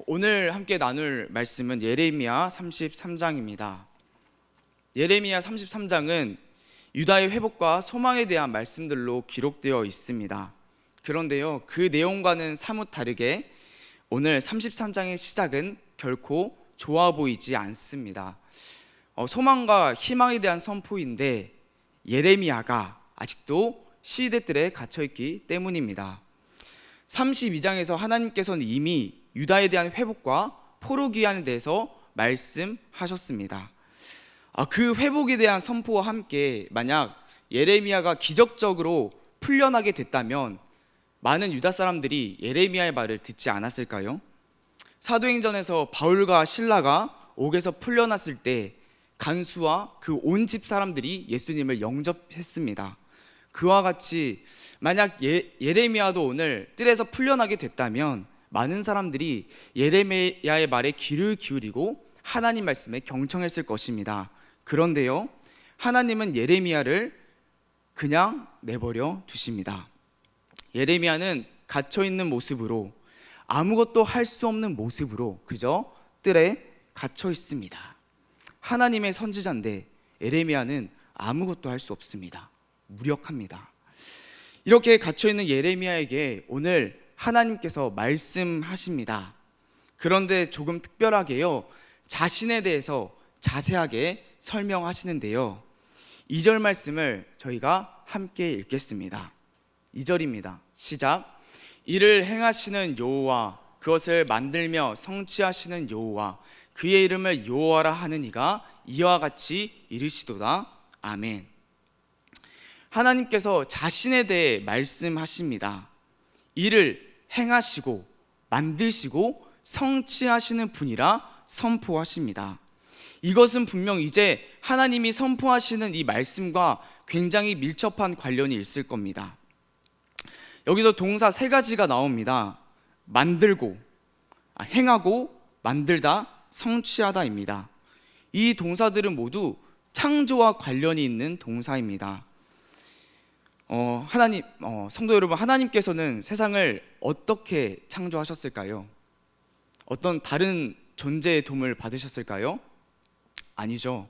오늘 함께 나눌 말씀은 예레미야 33장입니다. 예레미야 33장은 유다의 회복과 소망에 대한 말씀들로 기록되어 있습니다. 그런데요, 그 내용과는 사뭇 다르게 오늘 33장의 시작은 결코 좋아 보이지 않습니다. 소망과 희망에 대한 선포인데 예레미야가 아직도 시대들에 갇혀있기 때문입니다. 32장에서 하나님께서는 이미 유다에 대한 회복과 포로기한에 대해서 말씀하셨습니다. 그 회복에 대한 선포와 함께 만약 예레미야가 기적적으로 풀려나게 됐다면 많은 유다 사람들이 예레미야의 말을 듣지 않았을까요? 사도행전에서 바울과 실라가 옥에서 풀려났을 때 간수와 그 온 집 사람들이 예수님을 영접했습니다. 그와 같이 만약 예레미야도 오늘 뜰에서 풀려나게 됐다면 많은 사람들이 예레미야의 말에 귀를 기울이고 하나님 말씀에 경청했을 것입니다. 그런데요, 하나님은 예레미야를 그냥 내버려 두십니다. 예레미야는 갇혀있는 모습으로, 아무것도 할 수 없는 모습으로 그저 뜰에 갇혀 있습니다. 하나님의 선지자인데 예레미야는 아무것도 할 수 없습니다. 무력합니다. 이렇게 갇혀있는 예레미야에게 오늘 하나님께서 말씀하십니다. 그런데 조금 특별하게요, 자신에 대해서 자세하게 설명하시는데요, 2절 말씀을 저희가 함께 읽겠습니다. 2절입니다. 시작. 이를 행하시는 여호와, 그것을 만들며 성취하시는 여호와, 그의 이름을 여호와라 하는 이가 이와 같이 이르시도다. 아멘. 하나님께서 자신에 대해 말씀하십니다. 이를 행하시고 만드시고 성취하시는 분이라 선포하십니다. 이것은 분명 이제 하나님이 선포하시는 이 말씀과 굉장히 밀접한 관련이 있을 겁니다. 여기서 동사 3가지가 나옵니다. 만들고, 행하고, 만들다, 성취하다입니다. 이 동사들은 모두 창조와 관련이 있는 동사입니다. 성도 여러분, 하나님께서는 세상을 어떻게 창조하셨을까요? 어떤 다른 존재의 도움을 받으셨을까요? 아니죠.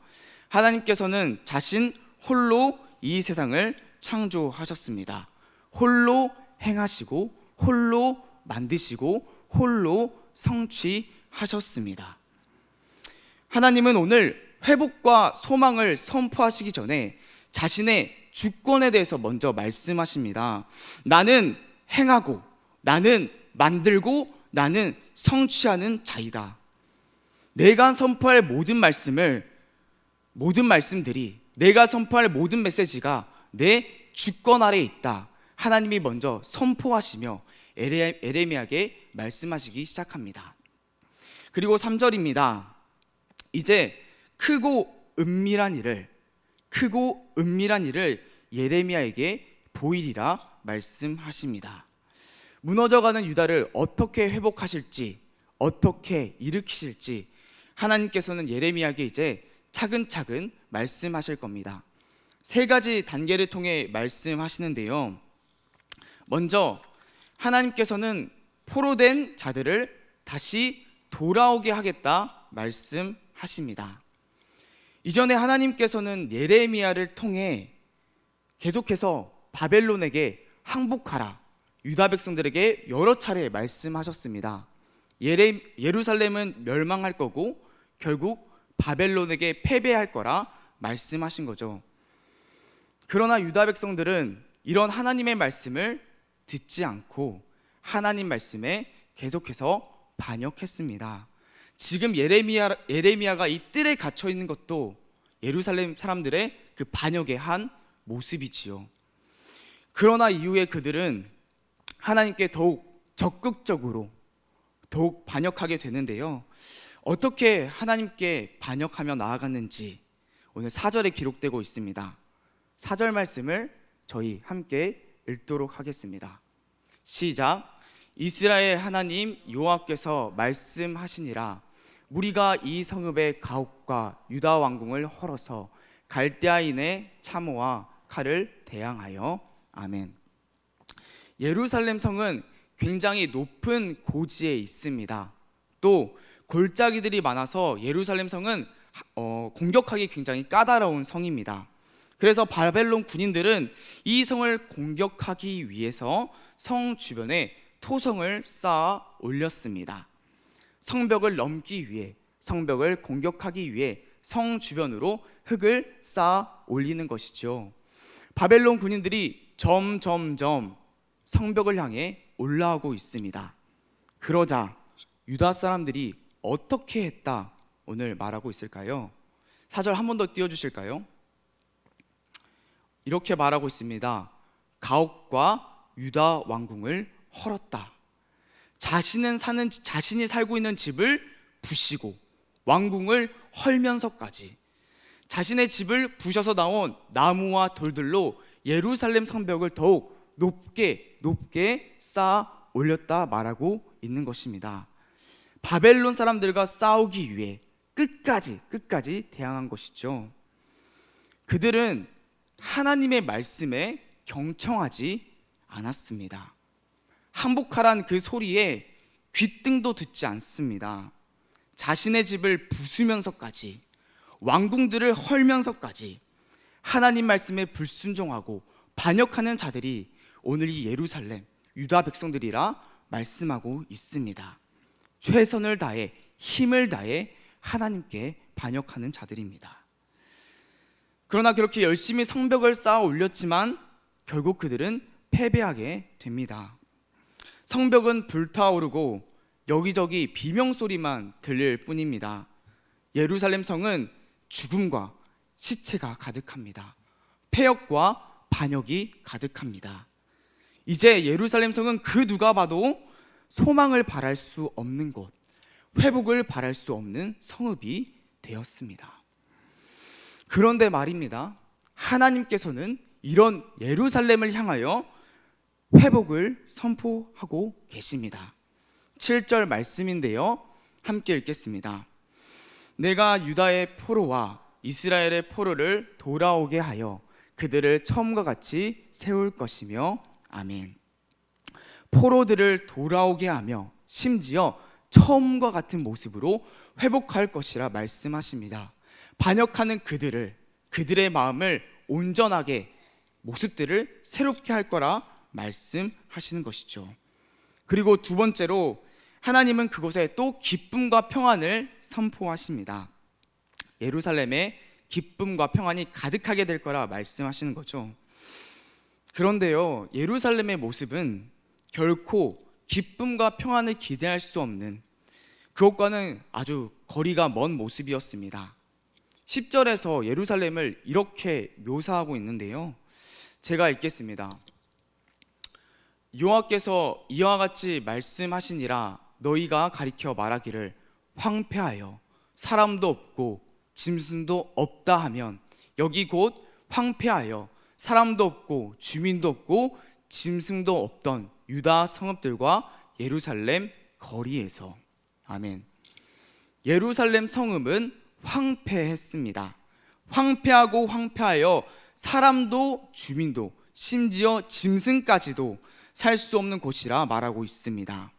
하나님께서는 자신 홀로 이 세상을 창조하셨습니다. 홀로 행하시고 홀로 만드시고 홀로 성취하셨습니다. 하나님은 오늘 회복과 소망을 선포하시기 전에 자신의 주권에 대해서 먼저 말씀하십니다. 나는 행하고, 나는 만들고, 나는 성취하는 자이다. 내가 선포할 모든 말씀들이, 내가 선포할 모든 메시지가 내 주권 아래에 있다. 하나님이 먼저 선포하시며 예레미야에게 말씀하시기 시작합니다. 그리고 3절입니다. 이제 크고 은밀한 일을 예레미야에게 보이리라 말씀하십니다. 무너져가는 유다를 어떻게 회복하실지, 어떻게 일으키실지 하나님께서는 예레미야에게 이제 차근차근 말씀하실 겁니다. 3가지 단계를 통해 말씀하시는데요, 먼저 하나님께서는 포로된 자들을 다시 돌아오게 하겠다 말씀하십니다. 이전에 하나님께서는 예레미야를 통해 계속해서 바벨론에게 항복하라, 유다 백성들에게 여러 차례 말씀하셨습니다. 예루살렘은 멸망할 거고 결국 바벨론에게 패배할 거라 말씀하신 거죠. 그러나 유다 백성들은 이런 하나님의 말씀을 듣지 않고 하나님 말씀에 계속해서 반역했습니다. 지금 예레미야가 이 뜰에 갇혀 있는 것도 예루살렘 사람들의 그 반역의 한 모습이지요. 그러나 이후에 그들은 하나님께 더욱 적극적으로 더욱 반역하게 되는데요, 어떻게 하나님께 반역하며 나아갔는지 오늘 4절에 기록되고 있습니다. 4절 말씀을 저희 함께 읽도록 하겠습니다. 시작. 이스라엘 하나님 여호와께서 말씀하시니라. 우리가 이 성읍의 가옥과 유다 왕궁을 헐어서 갈대아인의 참호와 칼을 대항하여. 아멘. 예루살렘 성은 굉장히 높은 고지에 있습니다. 또 골짜기들이 많아서 예루살렘 성은 공격하기 굉장히 까다로운 성입니다. 그래서 바벨론 군인들은 이 성을 공격하기 위해서 성 주변에 토성을 쌓아 올렸습니다. 성벽을 넘기 위해, 성벽을 공격하기 위해 성 주변으로 흙을 쌓아 올리는 것이죠. 바벨론 군인들이 점점점 성벽을 향해 올라오고 있습니다. 그러자 유다 사람들이 어떻게 했다 오늘 말하고 있을까요? 4절 한 번 더 띄워주실까요? 이렇게 말하고 있습니다. 가옥과 유다 왕궁을 헐었다. 자신이 살고 있는 집을 부시고 왕궁을 헐면서까지 자신의 집을 부셔서 나온 나무와 돌들로 예루살렘 성벽을 더욱 높게 쌓아 올렸다 말하고 있는 것입니다. 바벨론 사람들과 싸우기 위해 끝까지 대항한 것이죠. 그들은 하나님의 말씀에 경청하지 않았습니다. 항복하란 그 소리에 귓등도 듣지 않습니다. 자신의 집을 부수면서까지 왕궁들을 헐면서까지 하나님 말씀에 불순종하고 반역하는 자들이 오늘 이 예루살렘 유다 백성들이라 말씀하고 있습니다. 최선을 다해 힘을 다해 하나님께 반역하는 자들입니다. 그러나 그렇게 열심히 성벽을 쌓아 올렸지만 결국 그들은 패배하게 됩니다. 성벽은 불타오르고 여기저기 비명소리만 들릴 뿐입니다. 예루살렘 성은 죽음과 시체가 가득합니다. 폐역과 반역이 가득합니다. 이제 예루살렘 성은 그 누가 봐도 소망을 바랄 수 없는 곳, 회복을 바랄 수 없는 성읍이 되었습니다. 그런데 말입니다. 하나님께서는 이런 예루살렘을 향하여 회복을 선포하고 계십니다. 7절 말씀인데요, 함께 읽겠습니다. 내가 유다의 포로와 이스라엘의 포로를 돌아오게 하여 그들을 처음과 같이 세울 것이며 아멘. 포로들을 돌아오게 하며 심지어 처음과 같은 모습으로 회복할 것이라 말씀하십니다. 반역하는 그들의 마음을 온전하게 모습들을 새롭게 할 거라 말씀하시는 것이죠. 그리고 두 번째로 하나님은 그곳에 또 기쁨과 평안을 선포하십니다. 예루살렘에 기쁨과 평안이 가득하게 될 거라 말씀하시는 거죠. 그런데요, 예루살렘의 모습은 결코 기쁨과 평안을 기대할 수 없는, 그것과는 아주 거리가 먼 모습이었습니다. 10절에서 예루살렘을 이렇게 묘사하고 있는데요, 제가 읽겠습니다. 여호와께서 이와 같이 말씀하시니라. 너희가 가리켜 말하기를 황폐하여 사람도 없고 짐승도 없다 하면 여기 곧 황폐하여 사람도 없고 주민도 없고 짐승도 없던 유다 성읍들과 예루살렘 거리에서. 아멘. 예루살렘 성읍은 황폐했습니다. 황폐하고 황폐하여 사람도 주민도 심지어 짐승까지도 살 수 없는 곳이라 말하고 있습니다.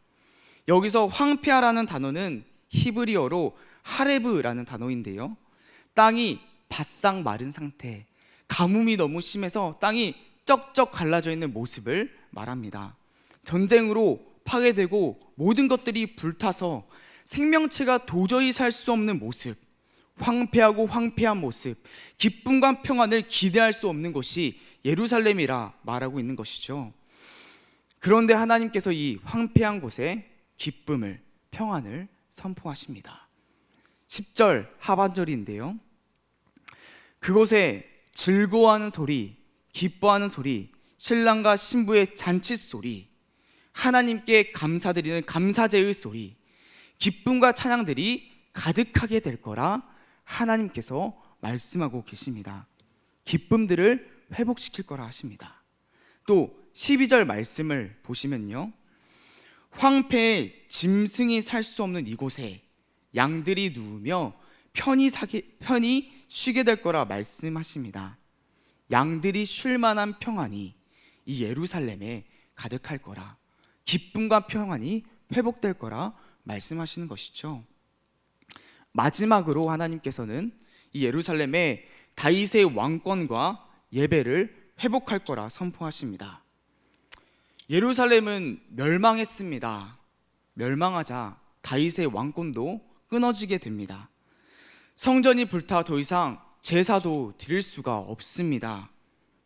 여기서 황폐하라는 단어는 히브리어로 하레브라는 단어인데요, 땅이 바싹 마른 상태, 가뭄이 너무 심해서 땅이 쩍쩍 갈라져 있는 모습을 말합니다. 전쟁으로 파괴되고 모든 것들이 불타서 생명체가 도저히 살 수 없는 모습, 황폐하고 황폐한 모습, 기쁨과 평안을 기대할 수 없는 것이 예루살렘이라 말하고 있는 것이죠. 그런데 하나님께서 이 황폐한 곳에 기쁨을, 평안을 선포하십니다. 10절 하반절인데요, 그곳에 즐거워하는 소리, 기뻐하는 소리, 신랑과 신부의 잔치 소리, 하나님께 감사드리는 감사제의 소리, 기쁨과 찬양들이 가득하게 될 거라 하나님께서 말씀하고 계십니다. 기쁨들을 회복시킬 거라 하십니다. 또 12절 말씀을 보시면요, 황폐해 짐승이 살 수 없는 이곳에 양들이 누우며 편히 쉬게 될 거라 말씀하십니다. 양들이 쉴 만한 평안이 이 예루살렘에 가득할 거라, 기쁨과 평안이 회복될 거라 말씀하시는 것이죠. 마지막으로 하나님께서는 이 예루살렘에 다윗의 왕권과 예배를 회복할 거라 선포하십니다. 예루살렘은 멸망했습니다. 멸망하자 다윗의 왕권도 끊어지게 됩니다. 성전이 불타 더 이상 제사도 드릴 수가 없습니다.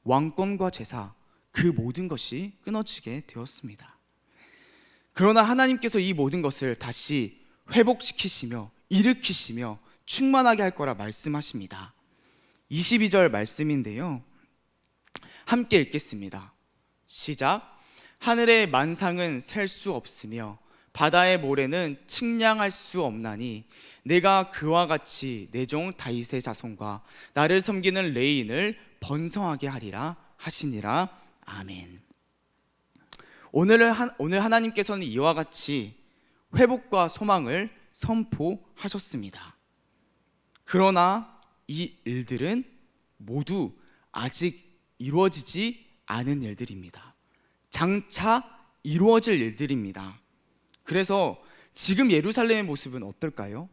왕권과 제사, 그 모든 것이 끊어지게 되었습니다. 그러나 하나님께서 이 모든 것을 다시 회복시키시며 일으키시며 충만하게 할 거라 말씀하십니다. 22절 말씀인데요, 함께 읽겠습니다. 시작. 하늘의 만상은 셀 수 없으며 바다의 모래는 측량할 수 없나니 내가 그와 같이 내 종 다윗의 자손과 나를 섬기는 레인을 번성하게 하리라 하시니라. 아멘. 오늘 하나님께서는 이와 같이 회복과 소망을 선포하셨습니다. 그러나 이 일들은 모두 아직 이루어지지 않은 일들입니다. 장차 이루어질 일들입니다. 그래서 지금 예루살렘의 모습은 어떨까요?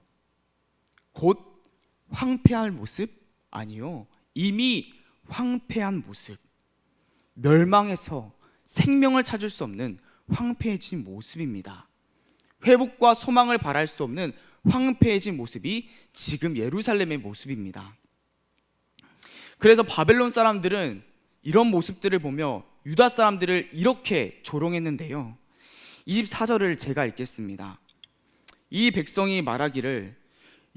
곧 황폐할 모습? 아니요, 이미 황폐한 모습, 멸망해서 생명을 찾을 수 없는 황폐해진 모습입니다. 회복과 소망을 바랄 수 없는 황폐해진 모습이 지금 예루살렘의 모습입니다. 그래서 바벨론 사람들은 이런 모습들을 보며 유다 사람들을 이렇게 조롱했는데요, 24절을 제가 읽겠습니다. 이 백성이 말하기를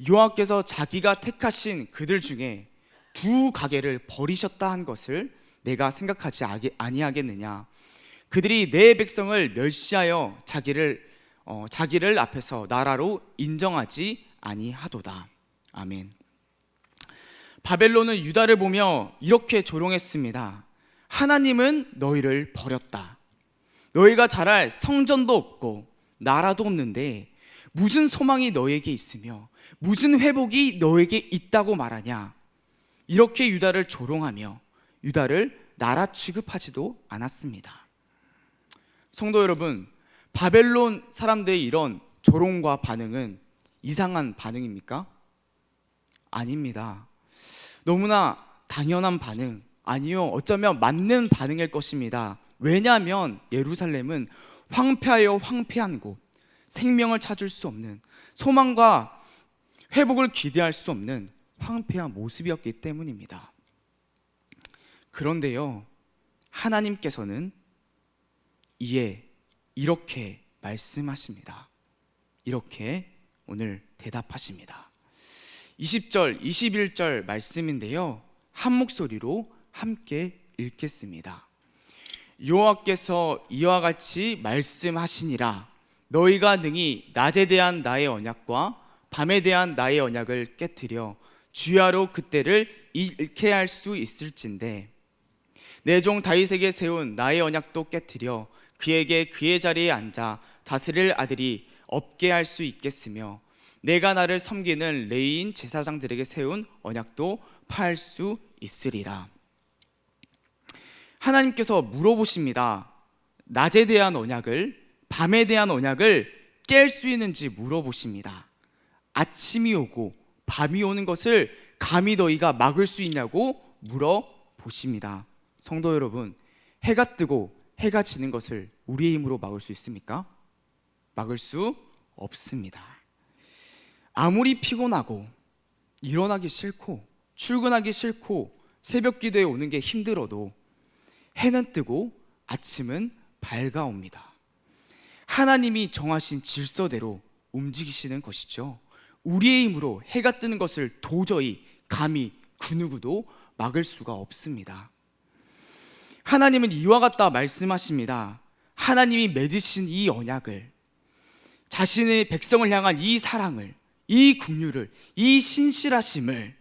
여호와께서 자기가 택하신 그들 중에 두 가게를 버리셨다 한 것을 내가 생각하지 아니하겠느냐. 그들이 내 백성을 멸시하여 자기를 앞에서 나라로 인정하지 아니하도다. 아멘. 바벨론은 유다를 보며 이렇게 조롱했습니다. 하나님은 너희를 버렸다. 너희가 자랄 성전도 없고 나라도 없는데 무슨 소망이 너에게 있으며 무슨 회복이 너에게 있다고 말하냐. 이렇게 유다를 조롱하며 유다를 나라 취급하지도 않았습니다. 성도 여러분, 바벨론 사람들의 이런 조롱과 반응은 이상한 반응입니까? 아닙니다. 너무나 당연한 반응, 아니요, 어쩌면 맞는 반응일 것입니다. 왜냐하면 예루살렘은 황폐하여 황폐한 곳, 생명을 찾을 수 없는, 소망과 회복을 기대할 수 없는 황폐한 모습이었기 때문입니다. 그런데요, 하나님께서는 이에 이렇게 말씀하십니다. 이렇게 오늘 대답하십니다. 20절, 21절 말씀인데요, 한 목소리로 함께 읽겠습니다. 여호와께서 이와 같이 말씀하시니라. 너희가 능히 낮에 대한 나의 언약과 밤에 대한 나의 언약을 깨트려 주야로 그때를 잃게 할 수 있을진데 내 종 다윗에게 세운 나의 언약도 깨트려 그에게 그의 자리에 앉아 다스릴 아들이 없게 할 수 있겠으며 내가 나를 섬기는 레위인 제사장들에게 세운 언약도 파할 수 있으리라. 하나님께서 물어보십니다. 낮에 대한 언약을, 밤에 대한 언약을 깰 수 있는지 물어보십니다. 아침이 오고 밤이 오는 것을 감히 너희가 막을 수 있냐고 물어보십니다. 성도 여러분, 해가 뜨고 해가 지는 것을 우리의 힘으로 막을 수 있습니까? 막을 수 없습니다. 아무리 피곤하고 일어나기 싫고 출근하기 싫고 새벽 기도에 오는 게 힘들어도 해는 뜨고 아침은 밝아옵니다. 하나님이 정하신 질서대로 움직이시는 것이죠. 우리의 힘으로 해가 뜨는 것을 도저히 감히 그 누구도 막을 수가 없습니다. 하나님은 이와 같다 말씀하십니다. 하나님이 맺으신 이 언약을, 자신의 백성을 향한 이 사랑을, 이 긍휼을, 이 신실하심을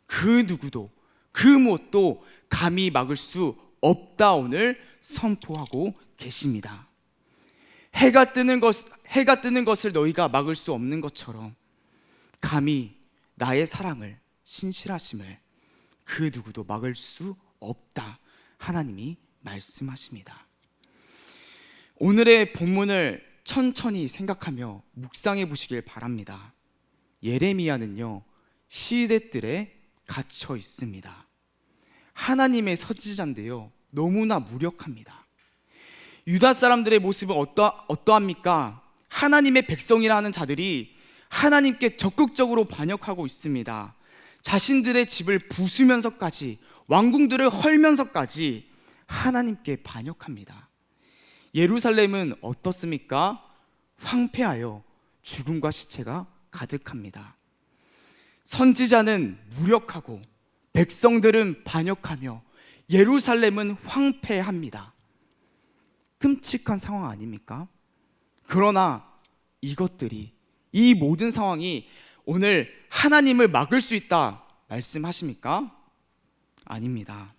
그 누구도 그 무엇도 감히 막을 수 없다 오늘 선포하고 계십니다. 해가 뜨는 것을 너희가 막을 수 없는 것처럼 감히 나의 사랑을, 신실하심을 그 누구도 막을 수 없다 하나님이 말씀하십니다. 오늘의 본문을 천천히 생각하며 묵상해 보시길 바랍니다. 예레미야는요, 시대들에 갇혀 있습니다. 하나님의 선지자인데요, 너무나 무력합니다. 유다 사람들의 모습은 어떠합니까? 하나님의 백성이라 하는 자들이 하나님께 적극적으로 반역하고 있습니다. 자신들의 집을 부수면서까지, 왕궁들을 헐면서까지 하나님께 반역합니다. 예루살렘은 어떻습니까? 황폐하여 죽음과 시체가 가득합니다. 선지자는 무력하고 백성들은 반역하며 예루살렘은 황폐합니다. 끔찍한 상황 아닙니까? 그러나 이것들이, 이 모든 상황이 오늘 하나님을 막을 수 있다 말씀하십니까? 아닙니다.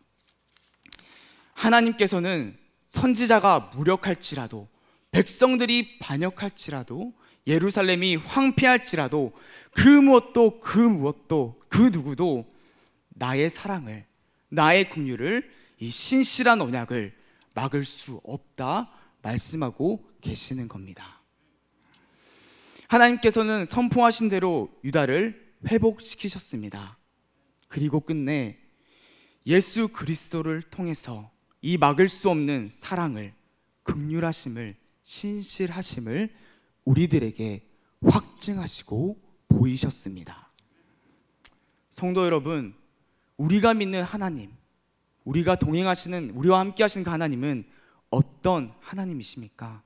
하나님께서는 선지자가 무력할지라도, 백성들이 반역할지라도, 예루살렘이 황폐할지라도 그 무엇도 그 누구도 나의 사랑을, 나의 긍휼을, 이 신실한 언약을 막을 수 없다 말씀하고 계시는 겁니다. 하나님께서는 선포하신 대로 유다를 회복시키셨습니다. 그리고 끝내 예수 그리스도를 통해서 이 막을 수 없는 사랑을, 긍휼하심을, 신실하심을 우리들에게 확증하시고 보이셨습니다. 성도 여러분, 우리가 믿는 하나님, 우리가 동행하시는, 우리와 함께 하시는 그 하나님은 어떤 하나님이십니까?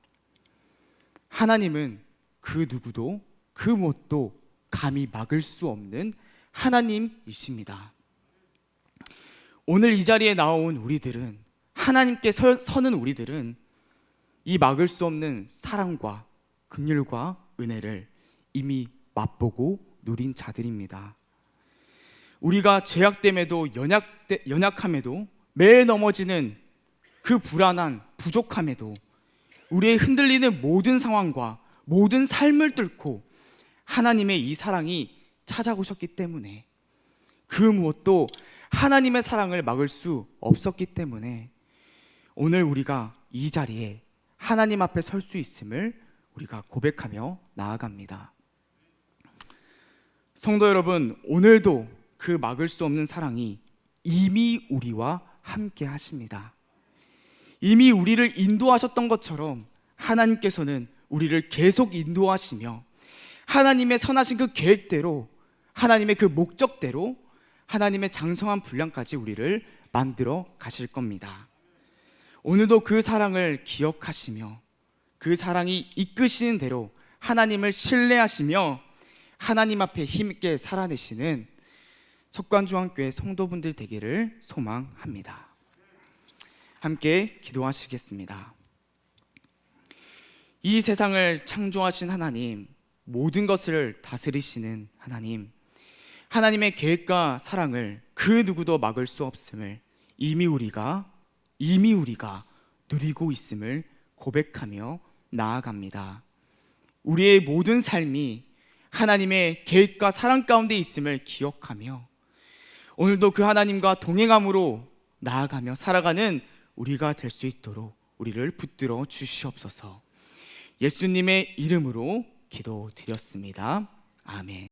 하나님은 그 누구도 그 무엇도 감히 막을 수 없는 하나님이십니다. 오늘 이 자리에 나온 우리들은, 하나님께 서는 우리들은 이 막을 수 없는 사랑과 긍휼과 은혜를 이미 맛보고 누린 자들입니다. 우리가 죄악됨에도 연약함에도, 매일 넘어지는 그 불안한 부족함에도, 우리의 흔들리는 모든 상황과 모든 삶을 뚫고 하나님의 이 사랑이 찾아오셨기 때문에, 그 무엇도 하나님의 사랑을 막을 수 없었기 때문에 오늘 우리가 이 자리에 하나님 앞에 설 수 있음을 우리가 고백하며 나아갑니다. 성도 여러분, 오늘도 그 막을 수 없는 사랑이 이미 우리와 함께 하십니다. 이미 우리를 인도하셨던 것처럼 하나님께서는 우리를 계속 인도하시며 하나님의 선하신 그 계획대로, 하나님의 그 목적대로, 하나님의 장성한 분량까지 우리를 만들어 가실 겁니다. 오늘도 그 사랑을 기억하시며 그 사랑이 이끄시는 대로 하나님을 신뢰하시며 하나님 앞에 힘있게 살아내시는 석관중앙교회 성도분들 되기를 소망합니다. 함께 기도하시겠습니다. 이 세상을 창조하신 하나님, 모든 것을 다스리시는 하나님, 하나님의 계획과 사랑을 그 누구도 막을 수 없음을 이미 우리가 누리고 있음을 고백하며 나아갑니다. 우리의 모든 삶이 하나님의 계획과 사랑 가운데 있음을 기억하며 오늘도 그 하나님과 동행함으로 나아가며 살아가는 우리가 될 수 있도록 우리를 붙들어 주시옵소서. 예수님의 이름으로 기도드렸습니다. 아멘.